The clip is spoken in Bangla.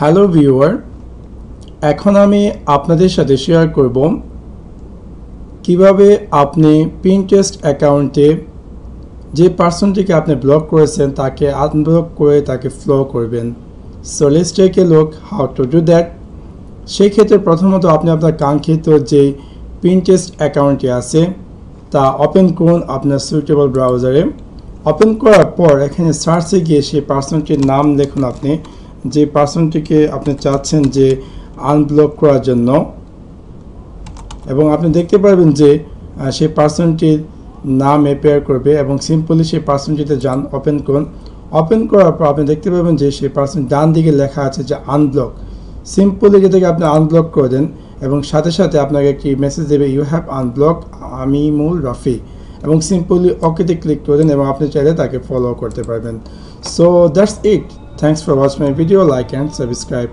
হ্যালো ভিউয়ার, এখন আমি আপনাদের সাথে শেয়ার করব কিভাবে আপনি পিন্টারেস্ট অ্যাকাউন্টে যে পার্সনটিকে আপনি ব্লক করেছেন তাকে আনব্লক করে তাকে ফলো করবেন। So let's take a look how to do that. সেই ক্ষেত্রে প্রথমত আপনি আপনার কাঙ্ক্ষিত যে পিন্টারেস্ট অ্যাকাউন্টটি আছে তা ওপেন করুন আপনার সুইটেবল ব্রাউজারে। ওপেন করার পর এখানে সার্চে গিয়ে সেই পার্সনটির নাম লিখুন, আপনি যে পার্সনটিকে আপনি চাচ্ছেন যে আনব্লক করার জন্য, এবং আপনি দেখতে পারবেন যে সেই পার্সনটির নাম অ্যাপিয়ার করবে এবং সিম্পলি সেই পার্সনটিতে যান, ওপেন করুন। ওপেন করার পর আপনি দেখতে পাবেন যে সেই পার্সন ডান দিকে লেখা আছে যে আনব্লক। সিম্পলি যেটাকে আপনি আনব্লক করে দেন এবং সাথে সাথে আপনাকে একটি মেসেজ দেবে you have unblock Amimul Rafi, এবং সিম্পলি ওকেতে ক্লিক করে দেন এবং আপনি চাইলে তাকে ফলো করতে পারবেন। So that's it. Thanks for watching my video. Like and subscribe.